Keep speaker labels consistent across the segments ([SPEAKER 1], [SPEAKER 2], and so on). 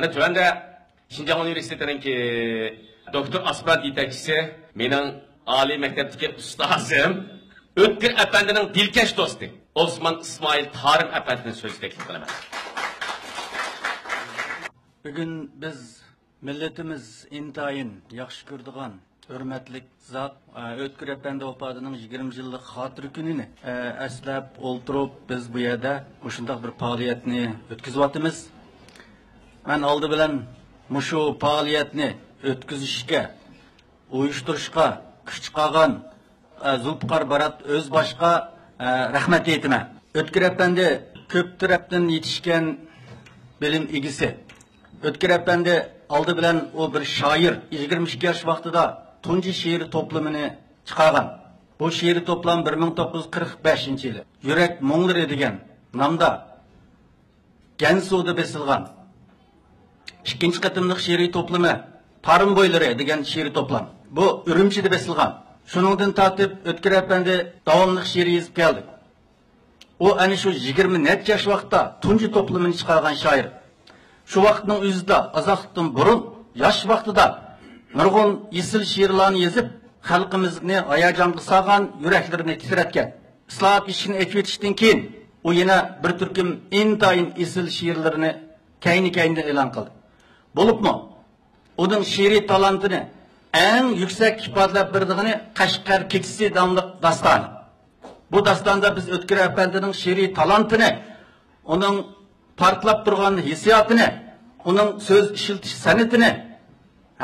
[SPEAKER 1] Ana tövende Şinjan Üniversitesi'ninki Doktor Asmat yetakçisi, mening Ali mektepteki ustazım, Ötkir Efendi'nin dilkeş dostu Osman İsmail Tarim Efendi'nin sözü teklif qilaman.
[SPEAKER 2] Bugün biz milletimiz intayin yaxshi ko'rdigan hurmatlik zot Ötkir Efendi vafotining 20 yillik xotira kunini eslab o'ltirib biz bu yerda shunday bir faoliyatni o'tkazyapmiz. Men oldi bilan mushu faoliyatni o'tkazishga, uyushtirishga kuch chiqargan Zulfiqar Barat o'z boshqa rahmat aytaman. Ötkir Efendi ko'p tarafdan yetishgan bilim egisi. Ötkir Efendi oldi bilan o bir shoir 22 yosh vaqtida tunji she'r to'plamini chiqargan. Bu she'r to'plam 1945-yili Yurak Mo'nglari degan nomda Gansuda besilgan. İkinci qatımlıq şiiri toplama Tarım Boyları degan şiiri toplam. Bu Ürümçi'de besilgan. Şunundan tatip Ötkir Efendi davamlıq şiiri yazıp geldi. O ani şu 20 net yaş vaqtda tunji toplamını çıkargan şair. Şu vaqtning o'zida azaqdan burun yosh vaqtida nurg'un esil she'rlarni yozib, xalqimizni hayajonga solgan, yuraklarni titratgan. Islohot ishini aytib o'tishdan keyin u yana bir turkum intayin esil she'rlarini kayni-kayni e'lon qildi. Bo'libmi? Uning she'riy talantini eng yuksak ifodalab berdigini Qashqar kekisi nomli daston. Bu dastonda biz Ötkir Efendining she'riy talantini, uning partlab turgan hissiyotini, uning so'z ishiltish san'atini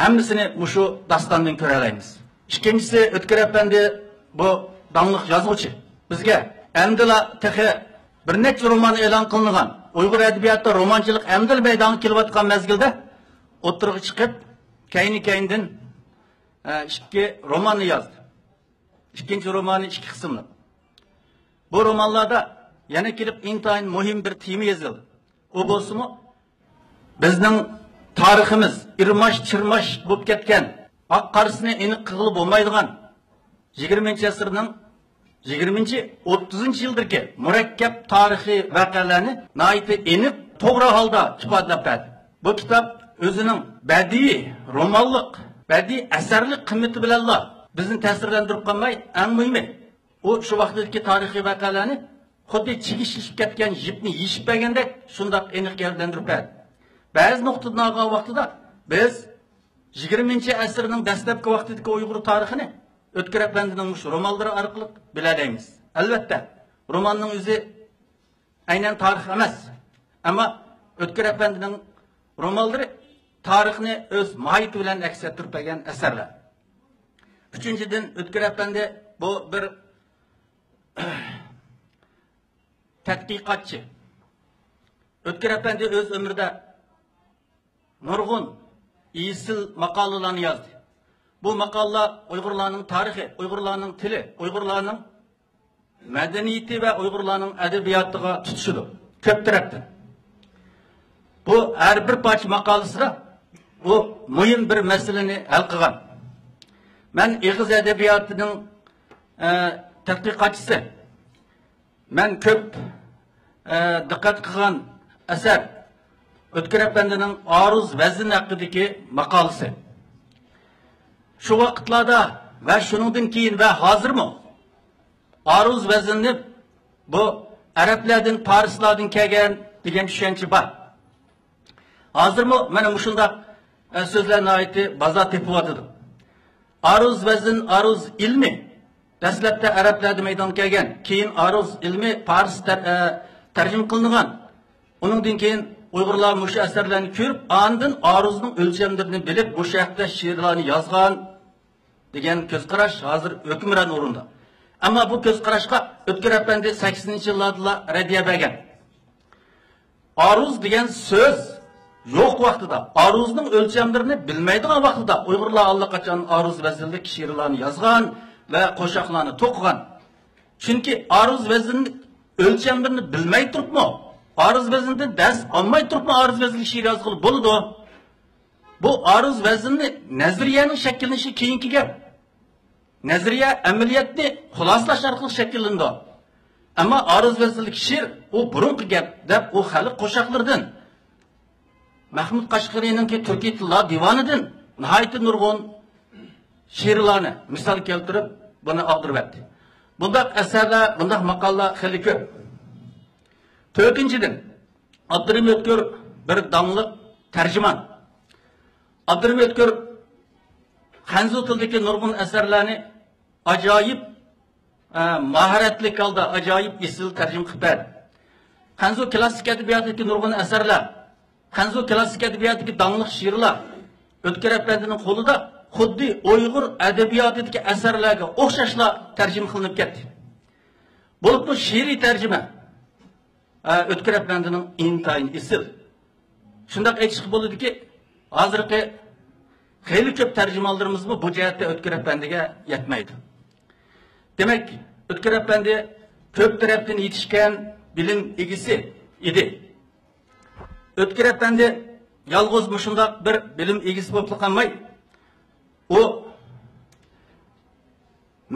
[SPEAKER 2] hammasini mushu dastondan ko'ra olamiz. Ikkinchisi Ötkir Efendi bu dangliq yozuvchi. Bizga amdila tehi bir necha roman e'lon qilingan. Uyg'ur adabiyotida romanchilik amdil maydoniga kelayotgan mezgilda o'tirg'i chiqib, kayni-kayindan ikki romanni yozdi. Ikkinchi romani ikki qismli. Bu romanlarda yana kelib intayin muhim bir tema yozildi. O bo'lsa-mu, bizning tariximiz irmash-chirmash bo'lib ketgan, oq qarisini aniq qilib bo'lmaydigan 20-asrning 20-30 yildirki murakkab tarixiy voqealarni nihoyatda aniq, to'g'ri holda ifodalab berdi. Bu kitob o'zining badiiy, romanlik, badiiy asarlik qimmati bilan bizni ta'sirlantirib qolmay, eng muhimi, u shu vaqtdagi tarixiy voqealarni xuddi chigishib ketgan jipni yishib bergandek shundoq aniq gavdalantirib berdi. Ba'zi nuqtadan olgan vaqtida biz 20-asrning dastlabki vaqtidagi Uyg'ur tarixini Ötkir Efendining romanlari orqali bilalaymiz. Albatta, romanning o'zi aynan tarix emas, ammo Ötkir Efendining romanlari tarixni o'z mohiyati bilan aks ettirib bergan asarlar. Uchinchidan, Ötkir Efendi bu bir tadqiqotchi. Ötkir Efendi o'z umrida nurg'un esil maqolalarni yozdi. Bu maqolalar Uyg'urlarning tarixi, Uyg'urlarning tili, Uyg'urlarning madaniyati va Uyg'urlarning adabiyotiga tutishdi. Ko'p tarafdan. Bu har bir parcha maqolasida bu muhim bir masalani hal qilgan. Men Ig'iz adabiyotining tadqiqotchisi. Men ko'p diqqat qilgan asar Ötkir Efendining Aruz vazn haqidagi maqolasi. Şu vaqtlarda va shuningdan keyin va hozirmi Aruz vaznni bu arablardan, farislardan kelgan degan tushuncha bor. Hozirmi mana shunday so'zlarni aytib bozor tepiyotdi. Aruz vazn, aruz ilmi dastlabda arablarda maydonga kelgan, keyin aruz ilmi fars tarjima qilingan. Uningdan keyin Uyg'urlar mush asarlarni ko'rib, ondan aruzning o'lchamlarini bilib, bu haqda she'rlarni yozgan degan ko'z qarash hozir hukmron o'rinda. Ammo bu ko'z qarashga Ötkir Efendi 80-yillarda radiya bergan. Aruz degan so'z yo'q vaqtida, aruzning o'lchamlarini bilmaydigan vaqtida Uyg'urlar allaqachon aruz vaznli she'rlarni yozgan va qo'shiqlarni to'qigan. Chunki aruz vaznni o'lchamlarini bilmay turibmi? Aruz vaznida dars olmay turibmi? Aruz vaznli she'r yozg'ili bo'ladi. Bu aruz vaznni nazriyaning shakllanishi keyingi gap. Nazriya amaliyotni xulosalash orqali shakllandi. Ammo aruz vaznli she'r u burungi gap deb u xalq qo'shiqlaridan Mahmud Qashqariyninki Turkiy tillar divonidan nihoyat nurg'un she'rlarni misol keltirib buni og'dirib etdi. Bundaq asarlar, bundaq maqollar xeyli ko'p. To'rtinchidan, Abdurim O'tkir bir damliq tarjimon. Abdurim O'tkir Xanzu tildagi nurg'un asarlarni ajoyib mahoratli holda ajoyib esil tarjima qilib berdi. Xanzu klassik adabiyotidagi nurg'un asarlar, Xanzu klassik adabiyotidagi damliq she'rlar O'tkir apandining qo'lida xuddi Uyg'ur adabiyotidagi asarlarga o'xshashla tarjima qilinib ketdi. Bo'lib bu she'riy tarjima O'tkir apandining intayin esil. Shundaq aytishga bo'ladiki, hozirgi xeyli ko'p tarjimonlarimiz bu jihatda O'tkir apandiga yetmaydi. Demek O'tkir apandi ko'p tarafdan yetishgan bilim egisi edi. O'tkir apandi yolg'iz shundoq bir bilim egisi bo'lib qolmay, u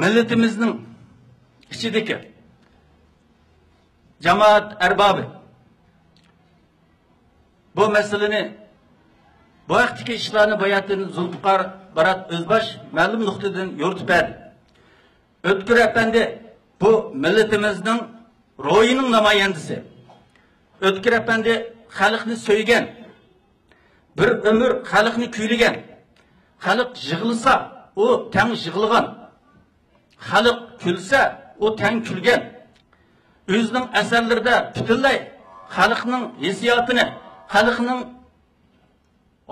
[SPEAKER 2] millatimizning ichidagi jamoat arbobi bu masalani bu vaqtdagi ishlarni bayatın Zulfiqar Barat O'zbosh ma'lum nuqtadan yoritib berdi. O'tkir apandi bu millatimizning ro'yining namoyandasi. O'tkir apandi xalqni so'ygan, bir umr xalqni kuylagan. Xalq yig'ilsa, u tang yig'ilgan. Xalq kulsa, u tang kulgan. O'zining asarlarida butunlay xalqning hissiyotini, xalqning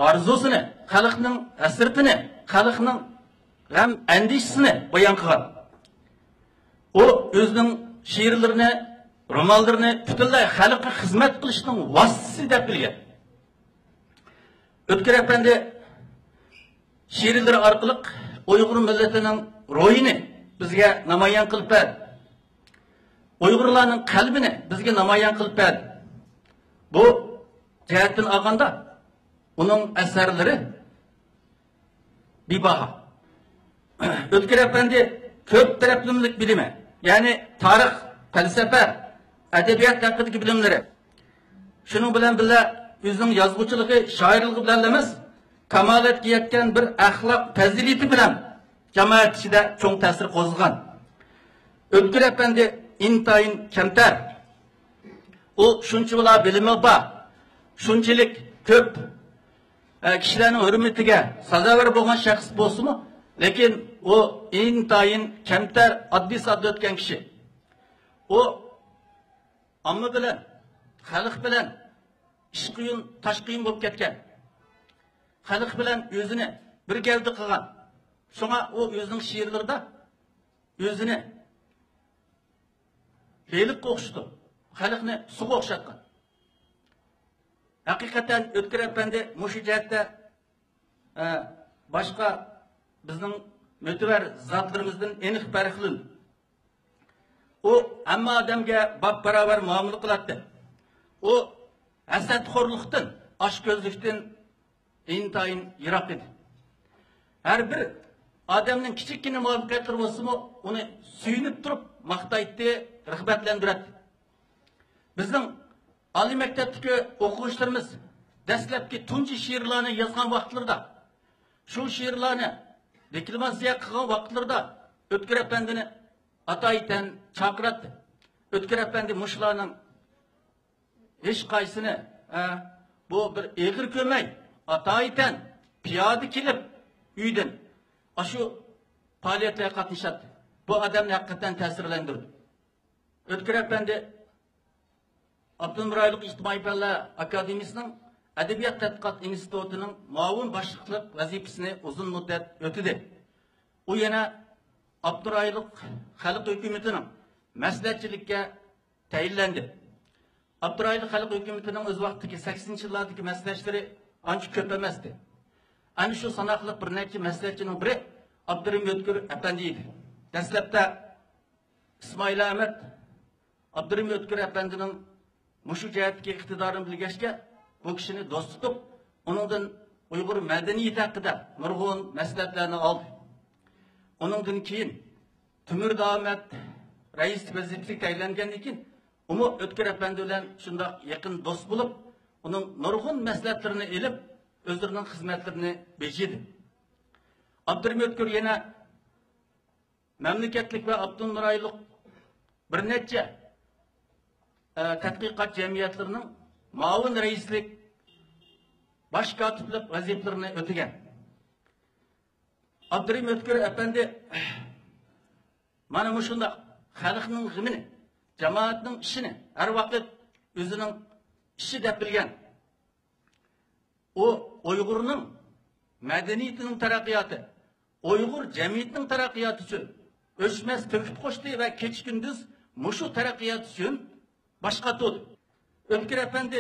[SPEAKER 2] orzusini, xalqning asirtini, xalqning g'am andishisini bayon qilgan. O o'zining she'rlarini, romanlarini butunlay xalqqa xizmat qilishning vositasi deb bilgan. O'tkir apandi she'rlari orqali Uyg'ur millatining ro'yini bizga namoyon qilib berdi. Uyg'urlarning qalbini bizga namoyon qilib berdi. Bu jihatdan olganda uning asarlari bebaho. O'tkir apandi ko'p taraflımlik bilimi, yani tarix, felsefe, edebiyat hakkındaki bilimleri. Şunun bilen bile o'zining yozuvchiligi, shoirligi bilan emas, kamolatga yetgan bir axloq fazilati bilan jamoat ichida cho'ng ta'sir qo'zg'agan. O'tkir apandi intayin kamtar. U shunchalar bilimi bor, shunchalik ko'p kishilarning hurmatiga sazovor bo'lgan shaxs bo'lsa-mu, lekin o intayin kamtar oddiy sodda o'tgan kishi. O amma bilan, xalq bilan ish qiyin, tosh qiyin bo'lib ketgan. Xalq bilan o'zini bir gavda qilgan. Shunga o o'zining she'rlarida o'zini beliqqa o'xshatdi. Xalqni suvga o'xshatgan. Haqiqatan O'tkir apandi mushu jihatda boshqa bizning müteber zatlarımızdan eniq farqli. O hamma odamga bab barobar muomala qiladi. O hasadxo'rlikdan, oshko'zlikdan intayin yiroq edi. Har bir odamning kichikkina muvaffaqiyatlari bo'lsa-mu, uni suyunib turib maqtaydi, rag'batlantiradi. Bizning oliy maktabdagi o'quvchilarimiz dastlabki tunji she'rlarni yozgan vaqtlarda shu she'rlarni deklamatsiya qilgan vaqtlarda O'tkir apandini ataydan chaqiratdi. O'tkir apandi mushlarning hech qaysini bu bir eg'ir ko'may ataydan piyoda kelib uydan shu faoliyatlarga qatnashadi. Bu odamni haqiqatan ta'sirlantirdi. O'tkir apandi Abdulmurayliq ijtimoiy fanlar akademiyasining Adabiyot tadqiqot institutining muavin boshliqlik vazifasini uzun muddat o'tadi. U yana Abdurayliq xalq hukumatining maslahatchilikka tayinlandi. Abdurayliq xalq hukumatining o'z vaqtidagi 80-yillardagi maslahatchilari ancha ko'p emasdi. Ana shu sanoqli bir necha maslahatchining biri Abdurim O'tkir apandi edi. Dastlabda Ismoil Ahmad Abdurim O'tkir apandining mushu jihatdagi iqtidorini bilgachga bu kishini do'st tutib, uningdan Uyg'ur madaniyati haqida nurg'un maslahatlarni oldi. Uningdan keyin Timur Ahmad rais vazifasiga tayinlangandan keyin O'tkir apandi bilan shundoq yaqin do'st bo'lib, Onun nurgun məsləhətlərini elib, özlərinin xizmətlərini becidi. Abdurrahim Ötkür yine memleketlik ve Abdülnuraylık bir neçe tədqiqat cemiyetlerinin maun reislik, baş katiplik vazifelerini ötügen. Abdurrahim Ötkür efendi mana muşunda xalqning g'imini, jamoatning ishini har vaqt o'zining ishi deb bilgan. O Uyg'urning madaniyatining taraqqiyoti, Uyg'ur jamiyatining taraqqiyoti uchun o'chmas to'kib qo'shdi va kech kunduz mushu taraqqiyot uchun boshqa to'di. Ötkür efendi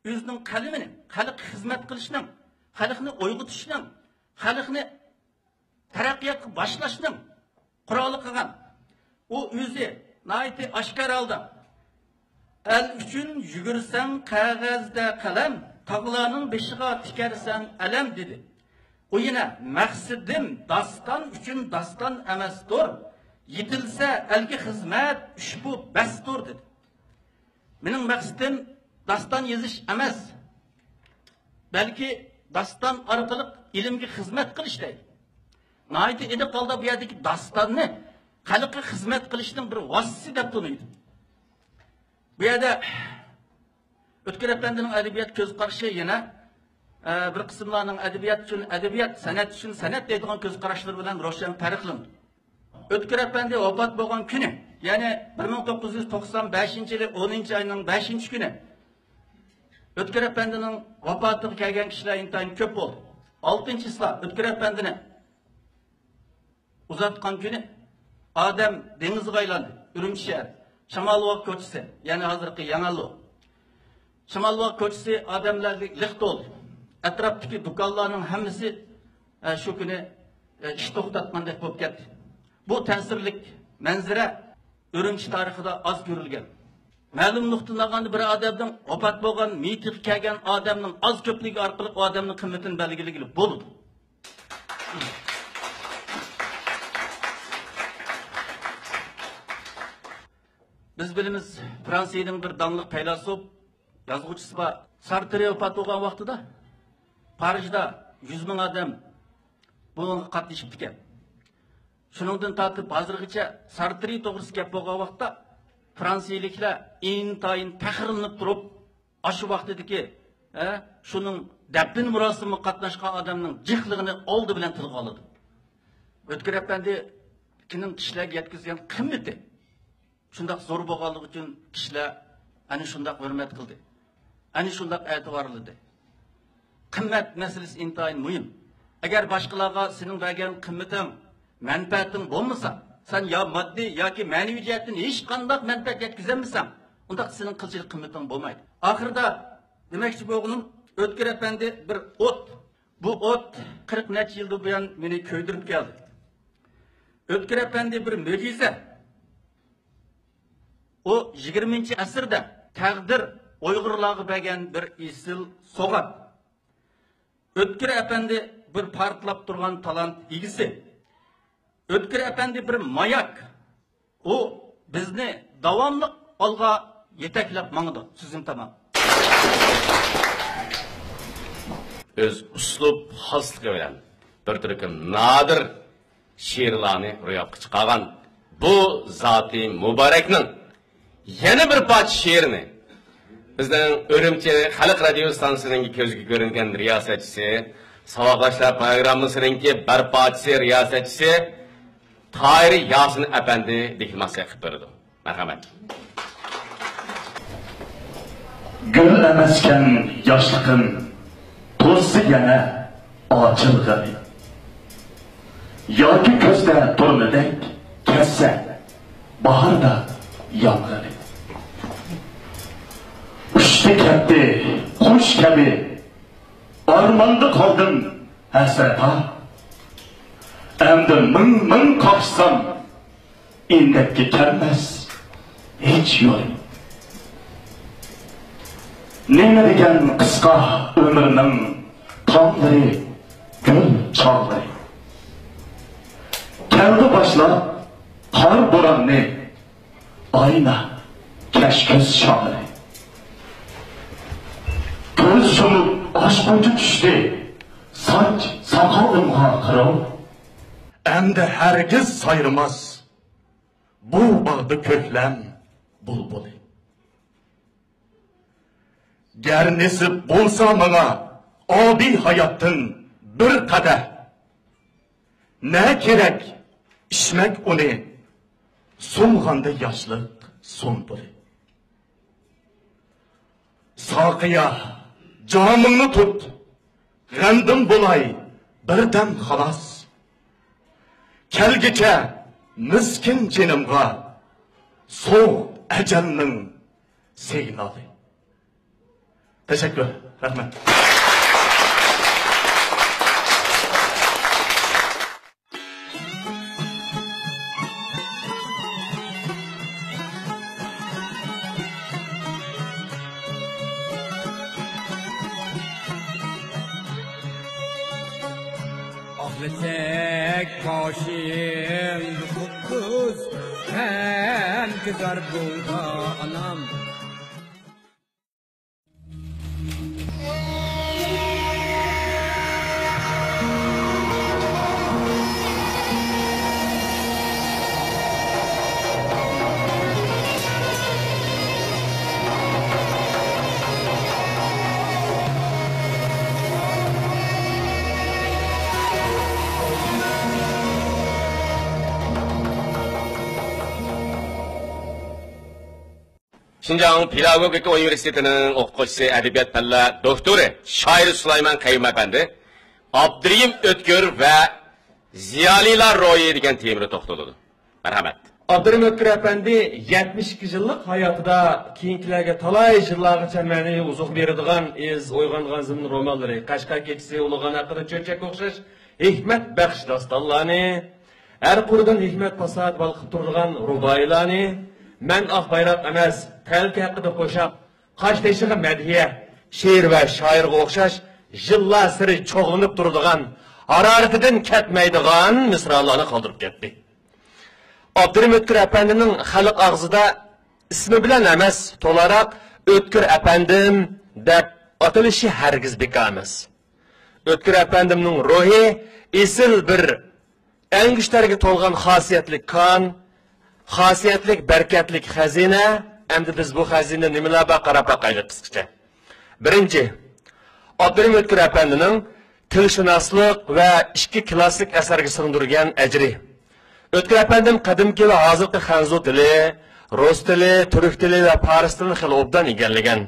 [SPEAKER 2] o'zining qalamini xalqqa xizmat qilishning, xalqni uyg'otishning, xalqni taraqqiyotga boshlashning quroli qilgan. O o'zi naiti aşkar aldı. El üçün yugursan qog'ozda qalam, tog'larning beshiga tikarsan alam dedi. O yine maqsadim dastan üçün dastan emasdir. Yetilsa elga xizmat ushbu bastur dedi. Mening maqsadim dastan yozish emas. Balki dastan orqali ilmga xizmat qilish deydi. Naiti edi qoldi bu yerdagi dastanni xalqqa xizmat qilishning bir vositasi deb tanıydı. Bu yerda Ötkür efendining adabiyot ko'z qarashi yana bir qismlarning adabiyot uchun adabiyot, san'at uchun san'at deydigan ko'z qarashlari bilan ro'shan farqlandi. Ötkür efendi vafot bo'lgan kuni, ya'ni 1995-yil 10-oyning 5-kuni Ötkür efendining vafotiga kelgan kishilar intayin ko'p bo'ldi. 6-islar Ötkür efendini uzatgan kuni Adem denizga aylandı. Ürümçi şehir. Şamalvak koçisi. Yani hazırki Yanallı. Şamalvak koçisi Ademlerlik likt oldu. Etraftaki dükkanlarının hemisi şu günü iş toxtatmandak bo'lib ketdi. Bu tesirlik manzara Ürümçi tarixida az görülgen. Ma'lum nuqtalardan bir odamning vafot bo'lgan, mitiq kelgan odamning az ko'pligi orqali odamning qimmatini belgilagili bo'ldi. Biz bilimiz Fransa'nın bir danlıq faylasuf, yazğıçısı var. Sartre vefat olgan vaqtida Parijda 100 ming adam bunga qatnashib ketgan. Shuningdan tortib hozirgacha Sartre to'g'risida gap bo'lgan vaqtda Fransiyaliklar intayin faxrlanib turib, shu vaqtidagi shuning dafn murosimiga qatnashgan odamning jihligini oldi bilan tilga oldi. Ötkür efendi kining kishilarga yetkazgan qimmati şundak zor boğalık için kişiler hani şundak hürmet kıldı. Hani şundak etibarlıdı. Kımmet meselesi intayin mühim. Eğer başkalarına senin vergen kımmetin, menfaatin olmasa, sen ya maddi ya ki manevi cihetin hiç kandak menfaat yetkizemezsen, ondak senin kılçılık kımmetin olmaydı. Ahırda demek ki boğunun Ötkür efendi bir ot. Bu ot 40 neç yılda bu yan beni köydürüp geldi. Ötkür efendi bir mucize. O 20. asırda taqdir Uyg'urlarga bergan bir isil so'g'at. Ötkür efendi bir partlab turgan talant egisi. Ötkür efendi bir mayak. O bizni davomli olg'a yetaklab mangdi. Sizim tamam.
[SPEAKER 1] Öz uslub xasligi bilan bir turkum nadir she'rlarni ro'yobga chiqargan bu zoti muborakning yana bir parça şiirini bizden Ürümçi Xalq Radio stansiyasining ko'zga ko'ringan riyosatchisi, Savoqlashlar programmasining bir parçası riyosatchisi Tahir Yasin efendi dikilmasi qilib berdi. Marhamat.
[SPEAKER 3] Gül emasken yoshligim to'zsi yana ochilg'ani. Yoki ko'zda turmidek kessa bahorda yomg'iri. Ushti ketdi qush kabi armonda qoldim hasrata. Endi ming qoqsam indakka kelmas hech yo'l. Nima degan qisqa umrning tong'lari gul chog'lari. Keldi boshlab qor bo'ronni ayna kashko'z sho'ri. Sönüp aşkıncı düştü. Saç sakalımga kırıl. Endi hergiz sayırmaz. Bu bağdı köklem bulbulu. Ger nesip bolsa bana adi hayatın bir kadeh. Ne gerek içmek onu sunğanda yaşlık sunbulu. Sakıya camını tut. G'andim bulay birden xalas. Kelgiche miskin jenimga soğuk ecelinin signalı. Teşekkür. Rahmet.
[SPEAKER 4] Ahletek başım kutkuz hem güzel bulda anam.
[SPEAKER 1] 신장 비라고교육 우니버시티는 оқытушысы әдебиет пәнләр докторы Шайыр Сулайман Кайым әпәнді Abdurrahim Ötkür və Ziyalilar royi degan temiri to'xtaladi. Marhamat.
[SPEAKER 5] Abdurrahim Ötkür әпәнді 72 yıllık hayatida keyinkilarga talay yıllargacha ma'ni uzuq beradigan iz o'yg'ongan zimni romanlari Qashqa kechisi ulug'an haqida cho'chak o'xshash hikmat baxsh dostonlarni har quridan hikmat fasad balqib turadigan ruboiylarni Men ah bayrak emas, təlki haqqida qo'shab, qash teshig'i madhiya, she'r va shoirga o'xshash yillar siri cho'g'inib turadigan, haroratidan ketmaydigan misralarni qoldirib ketdi. Abdurrahim Ötkür әпәндінің xalq og'zida ismi bilan emas, to'laroq Ötkür әпәнdim deb atilishi hargiz bekor emas. Ötkür әпәндimning ruhi esil bir angishlarga to'lgan xosiyatli kon, xosiyatlik, barkatlik xazina, endi biz bu xazina nimalarga qarab boqaylik qisqacha. Birinchi, Abdurrahim Ötkür әпәндінің tilshunoslik va ikki klassik asarga singdirgan ajri. Ötkür әпәндим qadimki va hozirgi xanzu tili, rus tili, turk tili va fors tilini xil obdan egallagan.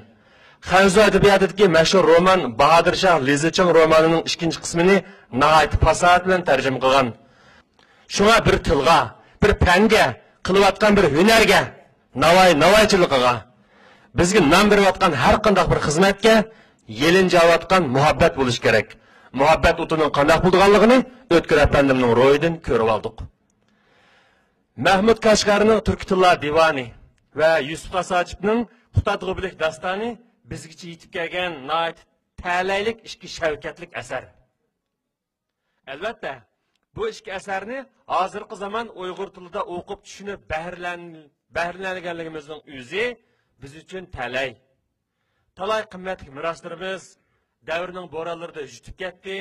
[SPEAKER 5] Xanzu adabiyotidagi mashhur roman Bahadur Shah Liziching romanining ikkinchi qismini nihoyat fasod bilan tarjima qilgan. Shunga bir tilga, bir fanga qilayotgan bir hunarga, navoiychilikqa, bizga nom berayotgan har qanday bir xizmatga yelinjayotgan muhabbat bo'lish kerak. Muhabbat o'tining qanday bo'lganligini Ötkür әпәндimning ro'yidan ko'rib oldik. Mahmud Qashqarining turk tillar divani va Yusuf Asachevning Qutadg'ubilik dastoni bizgacha yetib kelgan nihoyat ta'laylik ikki shavkatlik asar. Albatta, bu ikki asarni hozirgi zamon Uyg'ur tilida o'qib tushunib bahrlanganligimizning o'zi biz uchun talay. Talay qimmatli meroslarimiz davrning bo'ronlarida yutib ketdi,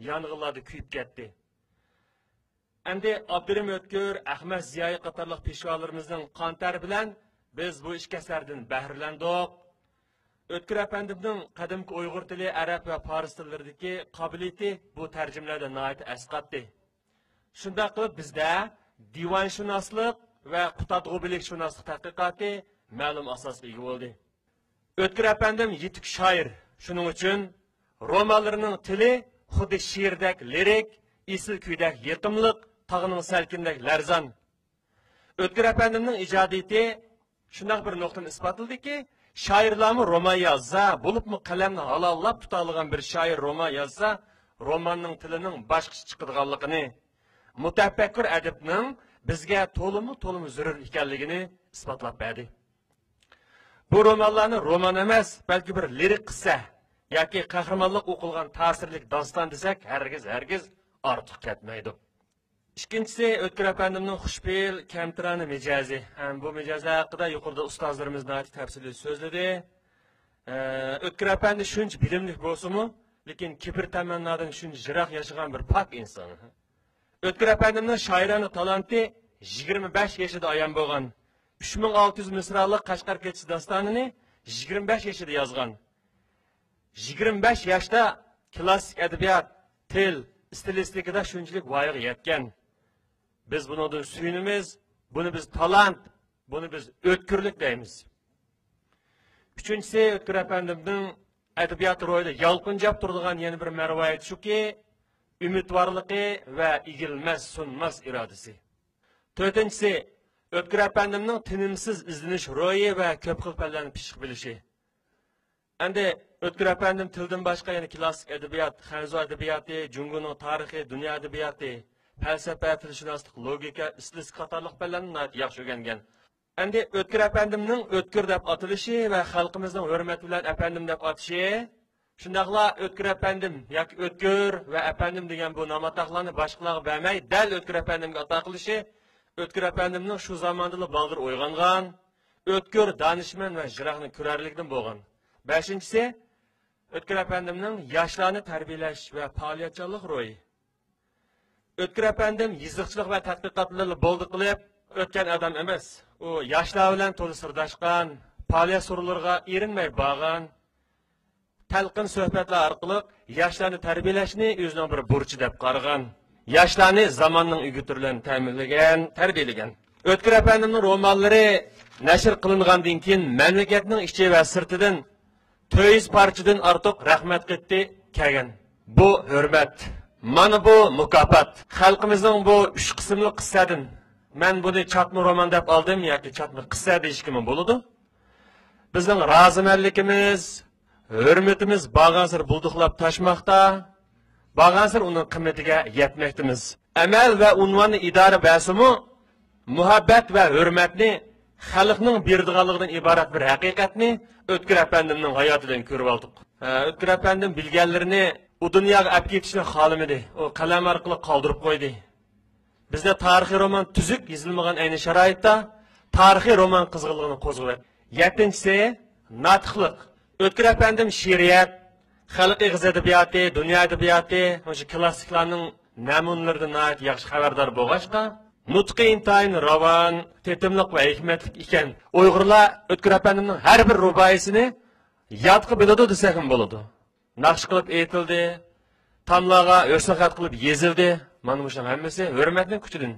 [SPEAKER 5] yong'inlarda kuyib ketdi. Endi Abdurrahim Ötkür, Ahmad Ziyoyi qatorliq peshvolarimizning qon tari bilan biz bu ikki asardan bahrlandik. Ötkür әпәндimning qadimki Uyg'ur tili, arab va fors tillaridagi qobiliyati bu tarjimalarda nihoyat asqatdi. Shunday qilib bizda divanshunoslik va qutadg'ubilikshunoslik tadqiqoti ma'lum asosga ega bo'ldi. Ötkür әпәндим yetuk shoir. Shuning uchun romanlarining tili xuddi she'rdek lirik, esil kuydak yetimlik, tog'ning salkindak larzon. Ötkür әпәндimning ijodiyati shunday bir nuqtani isbotlaldiki, shoirlarmi roman yozsa, bo'libmi qalamni halollab tuta olgan bir shoir roman yozsa, romanning tilining boshqacha chiqadiganligini, mutafakkur adibning bizga to'limi zarur ekanligini isbotlab berdi. Bu romanlarni roman emas, balki bir lirik qissa yoki qahramonlik o'qilgan ta'sirlik doston desak, hargiz ortiq ketmaydi. Ikkinchisi Ötkür әпәндimning xushfe'l, kamtirona mijozi. Bu mijozlar haqida yuqorida ustozlarimiz tafsili so'zladi. O'tkir apandi shuncha bilimli bo'lsa-mu, lekin kibr tamannodan shuncha jiroq yashagan bir pok inson. O'tkir apandimning shoirona talanti 25 yoshida ayon bo'lgan. 3600 misrali Qashqar kechasi dostonini 25 yoshida yozgan. 25 yoshda klassik adabiyot, til, stilistikada shunchalik voyaga yetgan. Biz bundan suyunimiz, buni biz talant, buni biz o'tkirlik deymiz. Üçüncüsü, O'tkir apandimning adabiyot ro'yida yolqinjab turadigan yana bir marvoyat shuki, umidvorligi va egilmas sunmas irodasi. To'rtinchisi, O'tkir apandimning tinimsiz izlanish ro'yi va ko'p xil fanlarni pishiq bilishi. Endi O'tkir apandim tildan boshqa yana klassik adabiyot, Xanzo adabiyoti, Jungoning tarixi, dunyo adabiyoti, falsafa, tilshunoslik, logika, istilistik qatorliq fanlarni yaxshi o'rgangan. Endi O'tkir apandimning O'tkir deb atilishi va xalqimizning hurmat bilan apandim deb atishi, shundaqla O'tkir apandim yoki O'tkir va apandim degan bu nomatoqlarni boshqalarga bermay, dal O'tkir apandimga ato qilishi, O'tkir apandimning shu zamonda baldir uyg'ongan, o'tkir danishmand va jiroqni ko'rarlikdan bo'lgan. 5-si, O'tkir apandimning yoshlarni tarbiyalash va faoliyatchanlik ro'yi. O'tkir apandim yiziqchilik va tadqiqotlarni bo'ldi qilib o'tgan odam emas. U yoshlar bilan to'la sirdashgan, faoliyat surlarga erinmay borgan, talqin suhbatlar orqali yoshlarni tarbiyalashni o'zining bir burchi deb qaragan. Yoshlarni zamonning uyg'uturlarini ta'minlagan, tarbiyalagan. O'tkir apandimning romanlari nashr qilingandan keyin mamlakatning ichi va sirtidan 400 parchadan ortiq rahmat qildi kelgan. Bu hurmat, mana bu mukofot. Xalqimizning bu 3 qismli qissadan men buni chatma roman deb oldim yoki chatma qissa deyishim bo'ladi. Bizning rozimanligimiz, hurmatimiz bag'ansir bulduqlab tashmoqda, bag'ansir uning qimmatiga yetmoqdamiz. Amal va unvonni idora basimu muhabbat va hurmatni xalqning berdiganligidan iborat bir haqiqatni O'tkir apandimning hayotidan ko'rib oldik. O'tkir apandim bilganlarini u dunyoga olib ketishni xohlamadi. U qalam orqali qoldirib qo'ydi. Bizda tarixiy roman tuzuk yozilmagan ayni sharoitda tarixiy roman qizg'inligini qo'zg'aydi. 7-si natiqlik. O'tkir apandim she'riyat, xalq ig'iz adabiyoti, dunyo adabiyoti, o'sha klassiklarning namunalaridan yaxshi xabardor bo'lg'achqa, nutqi intayin ravon, tetimliq va hikmatli ekan. Uyg'urlar O'tkir apandimning har bir ruboyisini yodga biladi desak ham bo'ladi. Naqsh qilib aytildi, tamlarga o'rsahat qilib yezildi. Mana bu hammasi hurmatning kuchidan,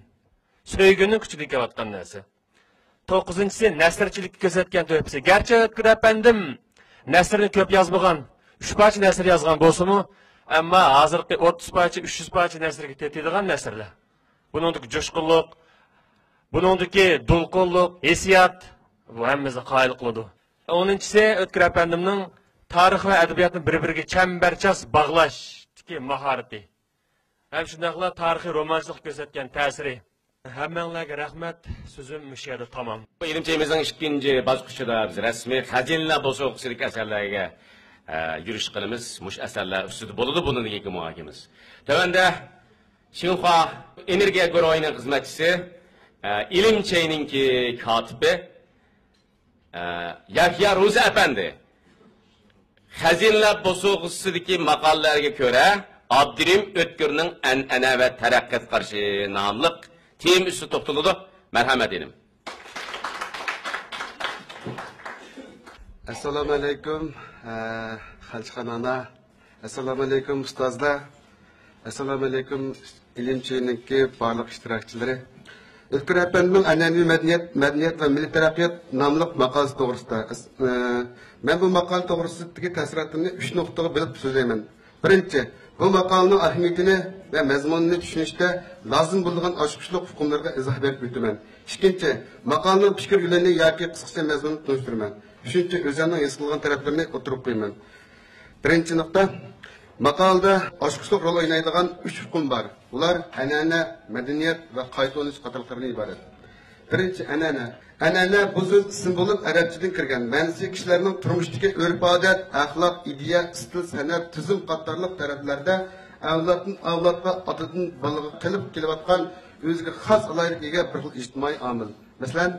[SPEAKER 5] sevgining kuchidan kelayotgan narsa. 9-si nasrchilikka ko'rsatgan to'pisi. Garchi O'tkir apandim nasrni ko'p yozmagan, 3 parcha nasr yozgan bo'lsa-mu, ammo hozirgi 30 parcha, 300 parcha nasrga tetadigan nasrlar. Buningdagi jo'shqinlik, buningdagi dulqinlik, hissiyot bu hammamizni qoyil qiladi. 10-si O'tkir apandimning tarix va adabiyotni bir-biriga chambarchas bog'lashdagi mahorati. Ham shundaqla tarixiy romanchilik ko'rsatgan ta'siri. Hammanglarga rahmat, so'zim mush yerda tamom.
[SPEAKER 1] Ilimchimizning 2-chi bosqichida biz rasmiy xazinlar bo'soqchilik asarlariga yurish qilamiz. Mush asarlar ustida bo'ladi buni degan muhokimiz. Tavanda Xinhua energiya guruhining xizmatchisi, ilimchininki kotibi Yahya Ruzi apandi xazinlar bo'soqchisidagi maqolalarga ko'ra Abdurim O'tkirning an'ana va taraqqiyot qarshi nomli tem üstü to'xtaladi. Marhamat edim.
[SPEAKER 6] Assalomu alaykum Xalqxon ana. Assalomu alaykum ustozlar. Assalomu alaykum ilimchininki barliq ishtirokchilari. O'tkir apandimning an'anaviy madaniyat va milliy taraqqiyot nomli maqolasi to'g'risida men bu maqola to'g'risidagi ta'sirotlarni 3 nuqtaga bo'lib so'zlayman. Birinchi, bu maqolaning ahamiyatini ve mazmunini tushunishda lozim bo'lgan oshqishliq hukmlarga izoh berib o'taman. Ikkinchi, maqolaning fikr yo'lini yoki qisqacha mazmunini tushuntiraman. Uchinchi, o'zimning his qilgan taraflarni o'tirib qo'yaman. Birinchi nuqta, maqolada oshqishliq rol o'ynaydigan 3 hukm bor. Ular an'ana, madaniyat va qayta o'rnatish qatorlaridan iborat. Birinchi, an'ana. An'ana bu so'z ism bo'lib arabchadan kirgan. Ma'nosi kishilarning turmushdagi urf-odat, axloq, ideya, stil, san'at, tuzum qatorliq taraflarda avloddan avlodga otadan bolaga qilib kelayotgan o'ziga xos alaylik ega bir xil ijtimoiy omil. Masalan,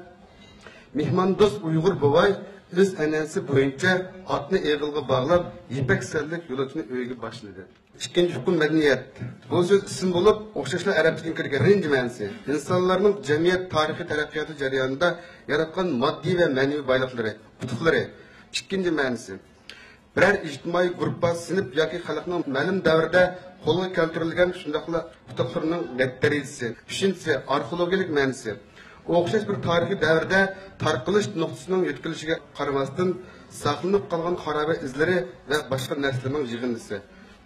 [SPEAKER 6] mehmondo'st Uyg'ur bovay o'z an'anasi bo'yicha otni eg'ilga bog'lab ipak sallik yo'lovchini uyga boshladi. İkinci hukm medeniyet. Bu söz isim bulup, okşaşlar Arapçadan kirgen birinci ma'nosi. İnsanların cemiyet tarihi terakkiyatı jarayonida yaratgan maddi ve manevi baylıkları, utuqları. İkinci ma'nosi. Birer ijtimoiy gruppa, sinip yoki xalqning ma'lum davrda qo'lga keltirilgan shundaqla utuqlarining darajasi. Uchinchisi, arxeologik ma'nosi. O'xshash bir tarixiy davrda tarqalish nuqtasining yetkilishiga qaramasdan saqlanib qolgan xaroba izlari va boshqa narsalarning yig'indisi.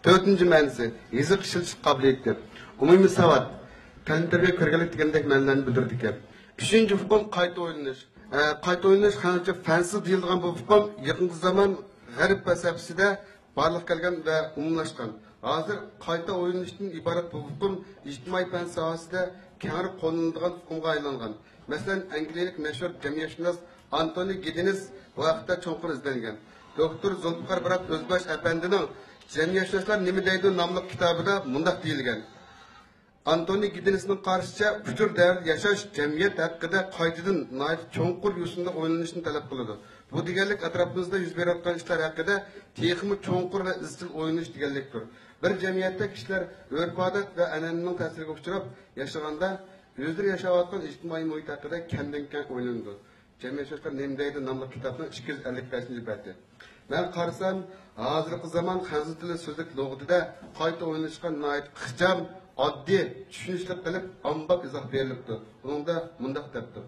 [SPEAKER 6] Dördüncü ma'nosi, yazık işletish qobiliyati. Umumiy savat, ta'lim-tarbiya ko'rganlik degandek ma'nolarni bildirdi ekan. Uchinchi hukm qayta o'ylanish. Qayta o'ylanish qancha fansiz deyilgan bu hukm yaqinqi zaman g'arb falsafasida barliq kelgan va umumlashgan. Hozir qayta o'ylanishdan iborat bu hukm ijtimoiy fan sohasida keng qo'llaniladigan hukmga aylangan. Masalan, angliyalik mashhur jamiyatshunos Antoni Giddens vaqtida cho'nqur izlangan. Doktor Zulfiqar Birat O'zbash apandining Cemiyetçiler nemi deydi namlı kitabında mundak deyilgen. Antoni Giddens'in karşıca küçük değer yaşaş cemiyet hakkında kaydıdın naif çoğunkur yusunda oynanışını talep kılıdı. Bu digerlik etrafımızda yüz veratkan işler hakkında tiyikimi çoğunkur ve izcil oynanış digerliktir. Bir cemiyette kişiler örf adet ve annenin tesirine uçurap yaşaganda özleri yaşavatkan ictimai muhit hakkında kendinken oynandı. Cemiyetçiler nemi deydi namlı kitabının 255. beti. Ben qarasam, hozirgi zaman xanzur tili so'zlik lug'atida qayta o'ynashgan noit qicham, oddiy, tushunishli qilib ombaq izoh berilibdi. Bunda mundaq debdi.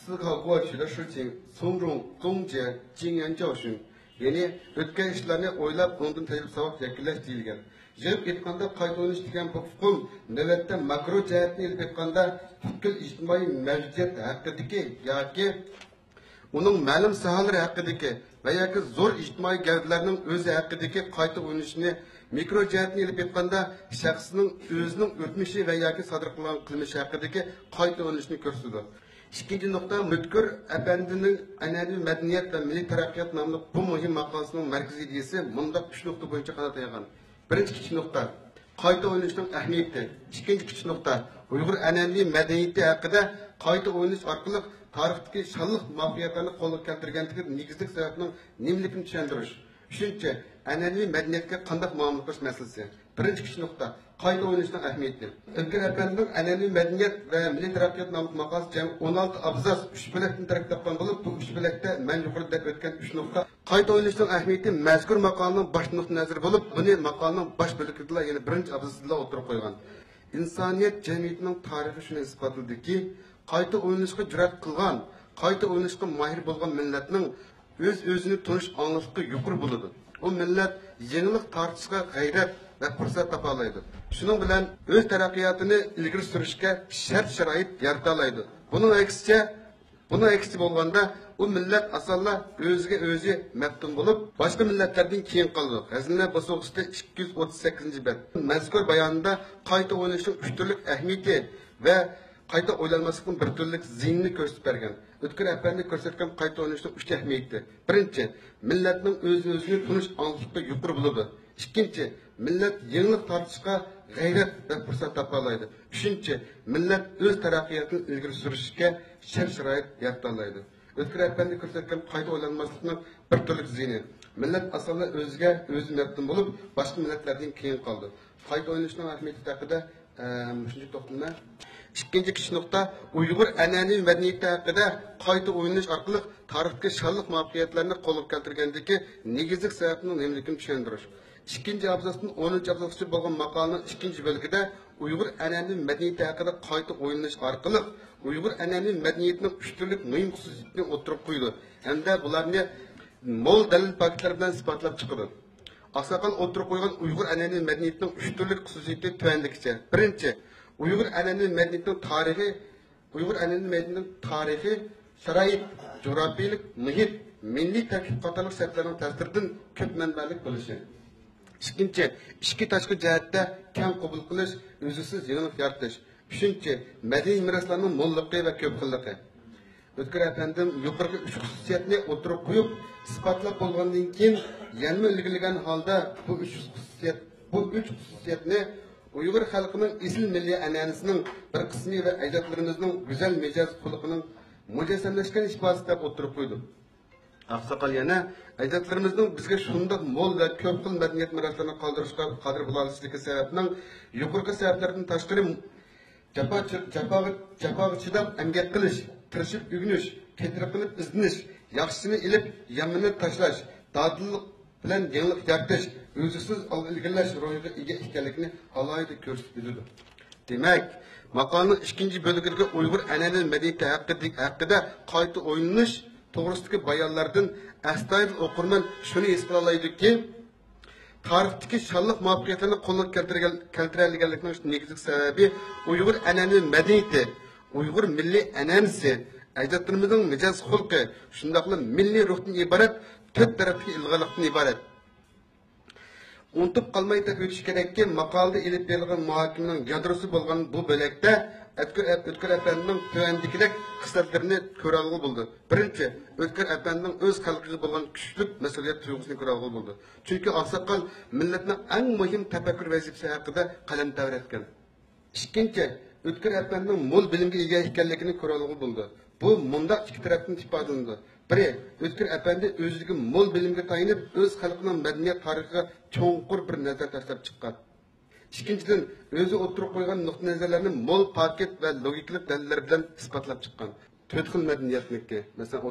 [SPEAKER 6] 思考过去的事情，从中总结经验教训，ya'ni o'tgan ishlarni o'ylab, undan tajriba savob yakunlash deyilgan. Yig'ib aytganda qayta o'ynash degan bu hukm navbatda makro jihatni ilib aytganda butkul ijtimoiy mavjudiyat haqidagi yoki uning ma'lum sohalari haqidagi va yoki zo'r ijtimoiy gavdalarning o'zi haqidagi qayta o'ynashni mikro jihatni ilib aytganda shaxsning o'zining o'tmishi va yoki sodir qilgan qilmishi haqidagi qayta o'ynashni ko'rsatadi. İkinci nokta, Mütkür Efendi'nin anneannevi medeniyet ve milli terakkiyat namlı bu muhim makalesinin merkezi ideyası bunda 3 nokta boyunca kanat yagan. Birinci küçük nokta, qayta oynashning ahamiyati. İkinci küçük nokta, Uyghur anneannevi medeniyeti hakkında qayta oynash orqali tarixdagi shonliq muvaffaqiyatlarni qo'lga keltirgandagi negizlik sababning nimlikini tushuntirish. Uchinchi, an'anaviy madaniyatga qanday muomala qilish masalasi. Birinchi kichik nuqta, qayta o'ynashning ahamiyati. Ilgari Apandining an'anaviy madaniyat va milliy taraqqiyot nomli maqolasi jami 16 abzas 3 bo'lakdan tarkib topgan bo'lib, bu 3 bo'lakda men yuqorida o'tgan 3 nuqta qayta o'ynashning ahamiyati mazkur maqolaning bosh nuqta nazari bo'lib, buni maqolaning bosh bo'ligida, ya'ni birinchi abzasida o'tirib qo'ygan. İnsaniyet cemiyetining tarixi shuni isbotladiki, qayta o'ynashga jur'at qilgan, qayta o'ynashga mahir bo'lgan millatning o'z-o'zini tunish anglashga yuqori bo'ladi. O millat yenilik tortishga g'ayrat va fursat topa oladi. Shuning bilan o'z taraqqiyotini ilgari surishga shart-sharoit yarata oladi. Buning aksi bo'lganda u millat asalla o'ziga o'zi maftun bo'lib, boshqa millatlardan keyin qoldi. G'aznila bosoqisida 238-bet. Mazkur bayonida qayta o'ynashning 3 turlik ahamiyati va qayta o'ylanmaslikning bir turlik ziynini ko'rsatib bergan. O'tkir Apandi ko'rsatgan qayta o'ynashning 3 ahamiyati. Birinchi, millatning o'z-o'zini tunish anglashga yuqori bo'ladi. Ikkinchi, millat yenilik tortishga g'ayrat va fursat topa oladi. Uchinchi, millat o'z taraqqiyotini ilgari surishga shart-sharoit yarata oladi. O'tkir Apandi ko'rsatgan qayta o'ylanmaslikning bir turlik ziyni. Millat asosan o'ziga o'zi maftun bo'lib, boshqa millatlardan keyin qoldi. Qayta o'ynashning ahamiyati haqida shunday to'xtalma. İkinci kichik nuqta, Uyg'ur an'anaviy madaniyati haqida qayta o'ynash orqali tarixdagi shonliq muvaffaqiyatlarni qo'lga keltirgandagi negizlik sababni nimaligini tushuntirish. İkinci abzasdan 10-chi abzasgacha bo'lgan maqolaning ikkinchi bo'lagida Uyg'ur an'anaviy madaniyati haqida qayta o'ynash orqali Uyg'ur an'anaviy madaniyatining 3 turlik muhim xususiyatini o'tirib qo'ydi. Hamda bularni mo'l dalil faktlar bilan isbotlab chiqdi. Aqsoqol o'tirib qo'ygan Uyg'ur an'anaviy madaniyatining 3 turlik xususiyati tuvanligicha. Birinchi, Uyghur an'anaviy madaniyatining tarixi, sharoit, coğrafiyalik, muhit, milliy tarkib qatorliq sabablarning ta'siridan ko'p manbalik bo'lishi. Ikkinchi, ichki tashqi jihatda kam qabul qilish, o'zsiz yenilik yaratish. Uchinchi, madaniy meroslarning mo'lligi va ko'p xilligi. O'tkir Apandim yuqorgi 3 xususiyatni o'tirib qo'yib, isbotlab bo'lgandan keyin yana ilgirlagan holda bu 3 xususiyatni Uyghur xalqining esil milliy an'anasining bir qismi va ajdodlarimizning go'zal mijoz xulqining mujassamlashgan ifodasi deb o'tirib qo'ydi. Aqsaqal yana ajdodlarimizning bizga shunday mo'l va ko'p xil madaniyat meroslarini qoldirishga qodir bo'la olishligi sababining yuqorqi sabablaridan tashqari jafoga chidab emgak qilish, tirishib o'rganish, ketirib qilib izlanish, yaxshisini ilib yomonini tashlash, dadillik bilan yangilik yaratish, o'zsiz ilgillash ro'yiga ega ekanligini alohida ko'rsatib berdi. Demak, maqolning 2-bo'ligiga Uyg'ur an'anaviy madaniyati haqida qayta o'ylanish to'g'risidagi bayonlardan astoydil o'qirman shuni his qila oladiki, tarixdagi shonliq muvaffaqiyatlarni qo'lga keltirganlikning negizgi sababi Uyg'ur an'anaviy madaniyati, Uyg'ur milliy an'anasi, ajdodlarimizning mijoz xulqi, shundaqla milliy ruhdan iborat 4 tarafli ilg'orlikdan iborat. Unutib qolmay o'tish kerakki, maqolada ilib berilgan muhokimaning yadrosi bo'lgan bu bo'lakda O'tkir Afandining tuvandikidek xislatlarini ko'ra olg'u bo'ldi. Birinchi, O'tkir Afandining o'z xalqiga bo'lgan kuchli mas'uliyat tuyg'usini ko'ra olg'u bo'ldi. Chunki oqsoqol millatning eng muhim tafakkur vazifasi haqida qalam davratgan. Ikkinchi, O'tkir Afandining mo'l bilimga ega ekanligini ko'ra olg'u bo'ldi. Bu mundaq ikki tarafdan ifodalandi. Biri, O'tkir Afandi o'ziga mo'l bilimga tayinib, o'z xalqining madaniyat tarixiga cho'nqur bir nazar tashlab chiqqan. Ikkinchidan, o'zi o'tirib qo'ygan nuqta nazarlarni mo'l paket va logikalik dalillar bilan isbotlab chiqqan. 4 xil madaniyatniki, masalan,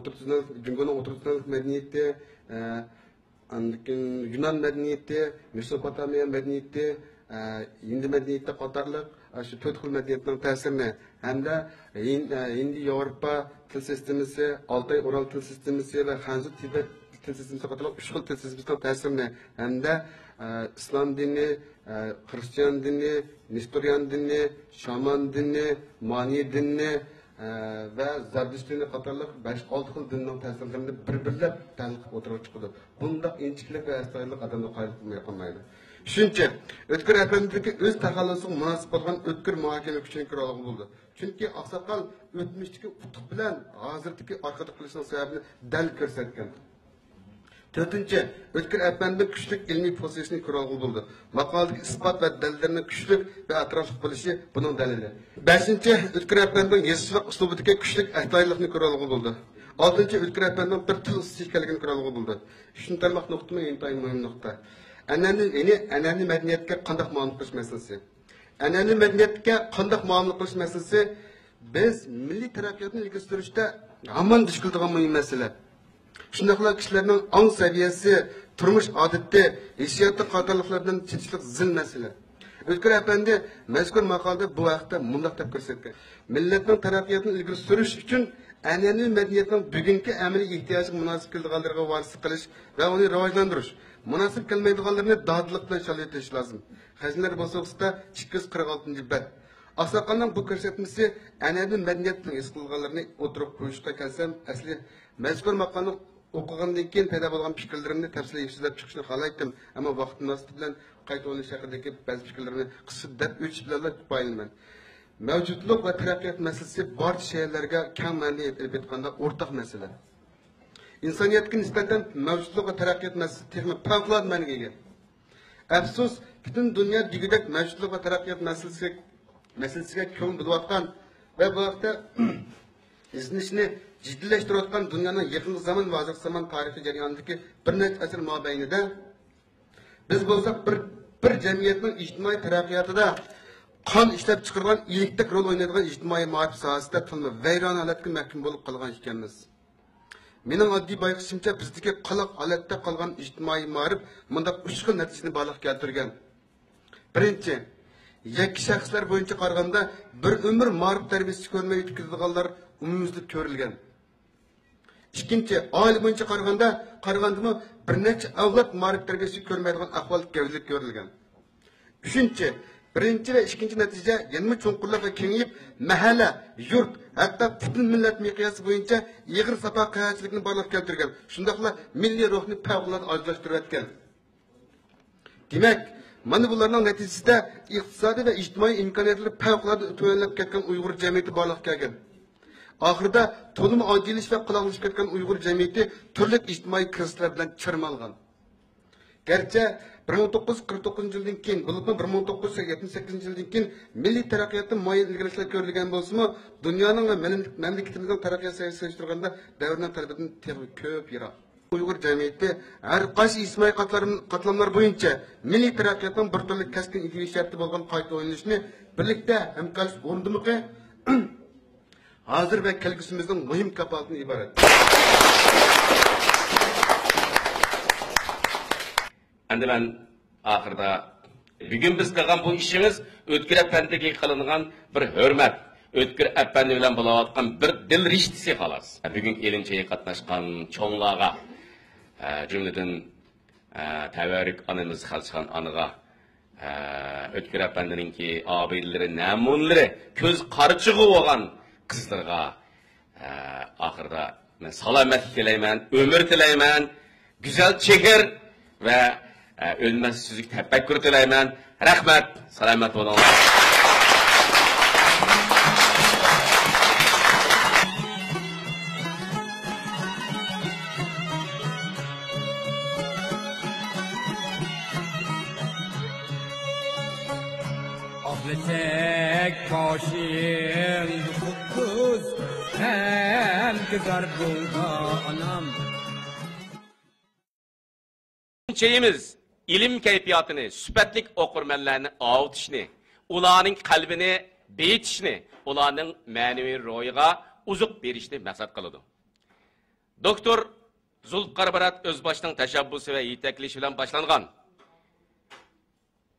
[SPEAKER 6] Jungoning o'tirishchilik madaniyati, Yunon madaniyati, Mesopotamiya madaniyati, Hind madaniyati qatorliq shu 4 xil madaniyatning ta'sirini hamda Hind Yevropa til sistemasi, Oltoy Ural til sistemasi va Hanzu Tibet til sistemasi qatorliq 3 xil til sistemasining ta'sirini hamda islom dini, Hristiyan dini, Nestorian dini, Shaman dini, Mani dini ve Zardüşt dini qatorliq 5-6 xil dinning ta'sirlarini bir-birlab tanqid o'tirib chiqdi. Bunda inchiklik va astoydillik odamni qoyil qilmaydi. Shuncha, O'tkir Afandidagi o'z taxallusiga munosib bo'lgan o'tkir muhokama kuchini ko'ra olgan bo'ldi. Chunki oqsoqol o'tmishdagi utuq bilan hozirdagi orqada qilishning sababini dal ko'rsatgan. To'rtinchi, O'tkir Afandining kuchli ilmiy pozitsiyasini ko'ra olgan bo'ldi. Maqoladagi isbot va dalillarning kuchli va atrofli bo'lishi buning dalili. Beshinchi, O'tkir Afandining yozishlik uslubidagi kuchli astoydillikni ko'ra olgan bo'ldi. Oltinchi, O'tkir Afandining bir til ustiga ekanligini ko'ra olgan bo'ldi. Shunday tarmoq nuqtami intayin muhim nuqta. An'anaviy madaniyatga qanday muomala qilish masalasi. An'anaviy madaniyatga qanday muomala qilish masalasi biz milliy taraqqiyotni ilgari surishda hamon duch keladigan muhim masala. Shundaqla kishilarning ong saviyasi, turmush odati, hissiyoti qatorliqlardan chetishlik zil masala. O'tkir Afandi mazkur maqolada bu vaqtda mundaq deb ko'rsatgan. Millatning taraqqiyotini ilgari surish uchun an'anaviy madaniyatning bugungi amaliy ehtiyojiga munosib keladiganlarga varislik qilish va uni rivojlantirish, munosib kelmaydiganlarni dodliq bilan shalitish lozim. Xazinlar bo'lsa 246-bet. Oqsoqolning bu ko'rsatmasi an'anaviy madaniyatning his qilganlarini o'tirib qo'yishga kelsam, asli mazkur maqolani o'qigandan keyin paydo bo'lgan fikrlarimni tafsil ifodalab chiqishni xohlaydim, ammo vaqt munosabati bilan qayta o'ylash haqidagi ba'zi fikrlarni qisqa deb o'tish bilan kifoyalanman. Mavjudlik va taraqqiyot masalasi barcha shaylarga keng ma'noda aytganda o'rtaq masala. İnsaniyatga nisbatan mavjudlik va taraqqiyot masalasi texnik favqulodda ma'noga ega. Afsus, butun dunyo degudek mavjudlik va taraqqiyot masalasiga ko'ngil bo'layotgan va bu vaqtda izlanishni jiddiyleştirayotgan dünyanın yakın zaman ve hozirgi zaman tarihi jarayonidagi bir necha asr mobaynida biz bo'lsak bir jamiyatning ijtimoiy taraqqiyotida qon ishlab chiqargan ilikdek rol o'ynaydigan ijtimoiy ma'rifat sohasida tilni vayron holatga mahkum bo'lib qolgan ekanmiz. Mening oddiy bayqashimcha bizdagi qaloq holatda qolgan ijtimoiy ma'rif bundaq 3 xil natijani baliq keltirgan. Birinchi, yakki shaxslar bo'yicha qaraganda bir umr ma'rif tarbiyasi ko'rmay o'tkazilganlar umumyuzlik ko'rilgan. İkinci, aile boyunca qaraganda bir necha avlod ma'rif tarbiyasi ko'rmaydigan ahvol gavjlik ko'rilgan. Üçüncü, birinchi ve ikinci natija yanma cho'nqurlar va kengayib mahalla, yurt, hatto butun millat miqyosi bo'yicha yig'ir safa qahatchilikni borlab keltirgan. Shundaqla milliy ruhni favqulodda ojlashtirayotgan. Demak, mana bularning natijasida iqtisodiy va ijtimoiy imkoniyatlar favqulodda tuvanlab ketgan Uyg'ur jamiyati borliq kelgan. Ahırda to'lim ojilish va quloqlashib ketgan Uyg'ur jamiyati turli ijtimoiy krizlar bilan chirmalgan. Gerçi 1949-yildan keyin, bo'lib 1978-yildan keyin milliy taraqqiyotning muayyan ilgirishlar ko'rilgan bo'lsa-mu, dunyoning va mamlakatimizning taraqqiyot saviyasini solishtirganda davrning talabidan ko'p yiroq. Uyghur cemiyeti her qaysi ictimai katlamlar boyunca milli taraqqiyotning bir türlü keskin inishiyativi bo'lgan qayta o'ylanishni birlikda hamkorlik o'rnatmoqi hozir va kelgusimizning muhim kafolatidan iborat.
[SPEAKER 1] Endi men oxirida bugun biz qilgan bu ishimiz O'tkir apandiga qilingan bir hurmat, O'tkir apandi bilan bo'layotgan bir dil rishtisi xolos. Bugun elimchiga qatnashgan cho'nglarga, jumladan Tavarruk onamiz Xalchxon onaga, O'tkir apandininki obiylari, namunlari, ko'z qarchig'i bo'lgan qizlarga oxirida men salomatlik tilayman, umr tilayman, go'zal chehir va ölmez süzük tefekkür tilayman. Rahmet, selamet olun.
[SPEAKER 4] Ahletek başım kutuz hem güzel bulda anam.
[SPEAKER 1] Şeyimiz ilim keyfiyatını, süpetlik okurmenlerini avutuşni, ulanın kalbini beyitişni, ulanın manevi royga uzuk berişni maksat kılıdı. Doktor Zulfikar Barat Özbaş'ın teşebbüsü ve yetekleşi bilen başlangan.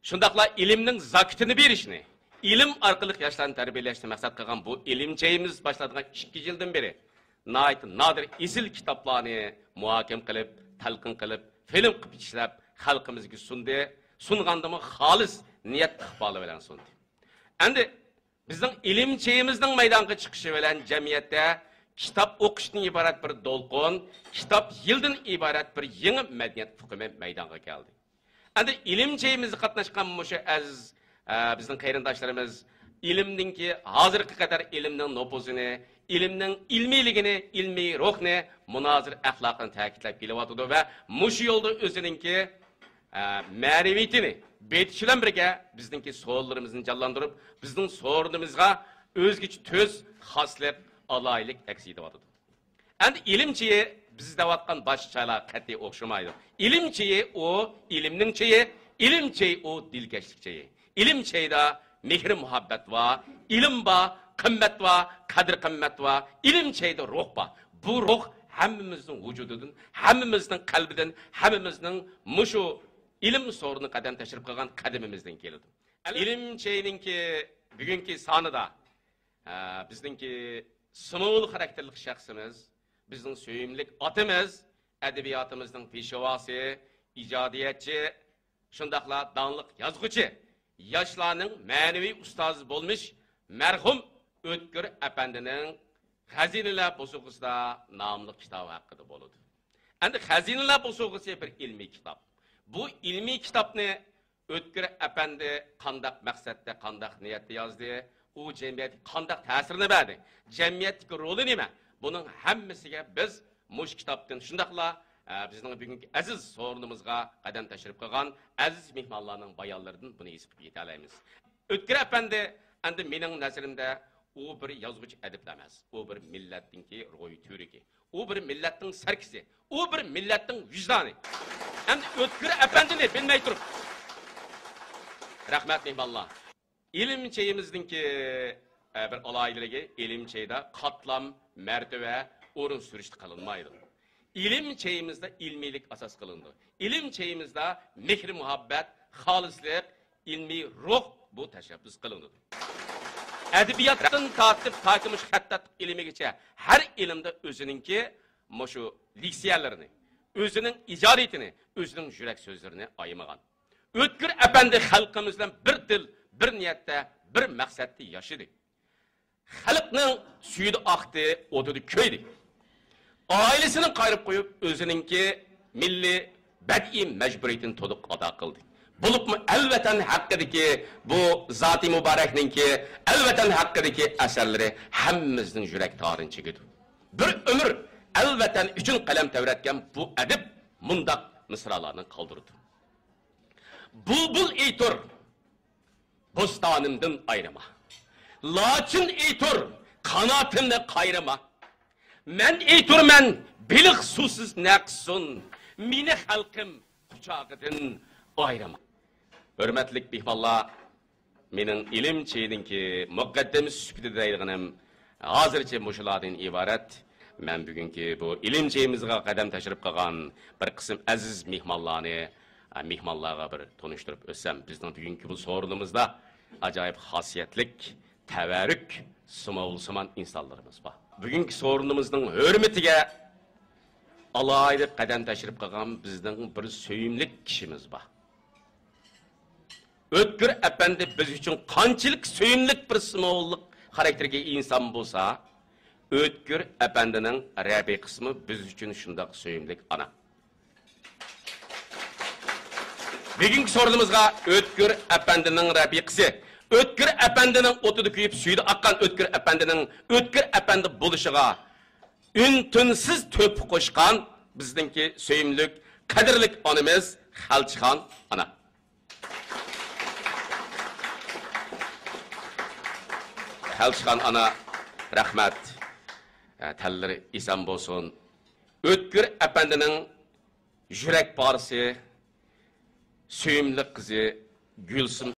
[SPEAKER 1] Şundakla ilimnin zakitini berişni, ilim arkalık yaşlarını terbiyeleşni maksat kılgan bu ilimçeyimiz başladığından 2 yıldan beri nadir isil kitaplarını muhakem kılıp, talqin kılıp, film qilib ishlab xalqimizga sundi, sungandimi xolis niyat iqboli bilan sundi. Endi bizning ilimchiyimizning maydonga chiqishi bilan jamiyatda kitob o'qishdan iborat bir do'lqin, kitob yildan iborat bir yangi madaniyat hukmi maydonga keldi. Endi ilimchiyimizga qatnashgan mushu aziz bizning qarindoshlarimiz ilimninki hozirga qadar ilimning nopuzini, ilimning ilmiyligini, ilmiy ruhni, munozir axloqini ta'kidlab kelyapti va mush yo'lda o'zininki ma'naviyatini betish bilan birga bizningki so'llarimizni jonlantirib, bizning so'rnimizga o'zgacha to'z xoslik, aloylik aks etyapti. Endi ilimchi biz deyotgan boshqalar qat'iy o'xshamaydi. Ilimchi o ilimningchi, ilimchi o dilkashlikchi. Ilimchida mehr muhabbat va ilm va qimmat va qadr qimmat va ilimchida ruh va bu ruh hammamizning vujudidan, hammamizning qalbidan, hammamizning mushu ilm so'rini qadam tashrif qilgan qadamimizdan keladi. Ilimchininki bugungi sonida bizningki simul xarakterli shaxsimiz, bizning suyimlik otimiz, adabiyotimizning peshvosi, ijodiyatchi, shundaqla donliq yozuvchi, yoshlarning ma'naviy ustozi bo'lmish marhum O'tkir apandining Xazinalar Bo'sug'isida nomli kitobi haqida bo'ladi. Endi Xazinalar Bo'sug'isi bir ilmiy kitob. Bu ilmiy kitobni O'tkir apandi qandaq maqsadda, qandaq niyatda yozdi, u jamiyatga qandaq ta'sirini berdi, jamiyatdagi roli nima? Buning hammasiga biz mush kitobdan shundaqla bizning bugungi aziz so'rinimizga qadam tashrif qilgan aziz mehmonlarning bayonlaridan buni his qilib yeta olamiz. O'tkir apandi endi mening nazarimda u bir yozuvchi adib emas, u bir millatningki ro'y turiki, u bir millatning sarkisi, u bir millatning vijdoni. Endi O'tkir apandini bilmay turib. Rahmat mehmonlar. İlimcheyimizningki bir aloyligi ilimcheyda qatlam, martaba, o'rin surishti qilinmaydi. İlimcheyimizda ilmiylik asos qilindi. İlimcheyimizda mehr muhabbat, xolislik, ilmiy ruh bu tashabbus qilindi. Adabiyotdan tortib takimush xattat ilmigacha har ilmda o'zininki mushu leksiyalarini, o'zining ijodiyatini, o'zining yurak so'zlarini ayamagan. O'tkir apandi xalqimizdan bir dil, bir niyatda, bir maqsadda yashadi. Xalqning suyida oqdi, o'tida ko'ydi. Ailesini qayrib qo'yib, o'zininki milliy badiiy majburiyatini to'liq ado qildi. Bulupmu elbeten hakkıdaki bu zat-ı mübarekninki elbeten hakkıdaki eserleri hemmimizin yürek tarihini çekiyordu. Bir ömür elbeten üçün kalem tevretken bu edip mundak mısralarını kaldırdı. Bulbul eytur bostanımdan ayrıma. Laçın eytur kanatımda kayrıma. Men ayturman, biliq suvsiz naqsun, meni xalqim quchog'idan ayrama. Hurmatli mehmonlar, mening ilm cheyninki muqaddam suhbatida deydiganim hozircha mushulardan iborat. Men bugungi bu ilm cheyimizga qadam tashrif qilgan bir qism aziz mehmonlarga bir tanishtirib o'tsam, bizning bugungi bu so'rinimizda ajoyib xosiyatlik, tavarruk, sumovulsimon insonlarimiz bor. Bugungi so'rinimizning hurmatiga alayda qadam tashrif qilgan bizning bir söyümlik kishimiz bor. O'tkir apandi biz uchun qanchalik söyümlik bir sumovullik xarakterga inson bo'lsa, O'tkir apandining rabiy qismi biz uchun shundoq söyümlik ana. Bugungi so'rinimizga O'tkir apandining rabiqisi, O'tkir apandining o'tida kuyib suyida oqqan O'tkir apandining O'tkir apandi bo'lishiga ün-tunsiz to'p qo'shgan bizningki söyümlik, qadrlik onamiz Xalchixon ana. Xalchixon ana, rahmat. Tallari eson bo'lsin. O'tkir apandining yurak parisi, söyümlik qizi Gülsüm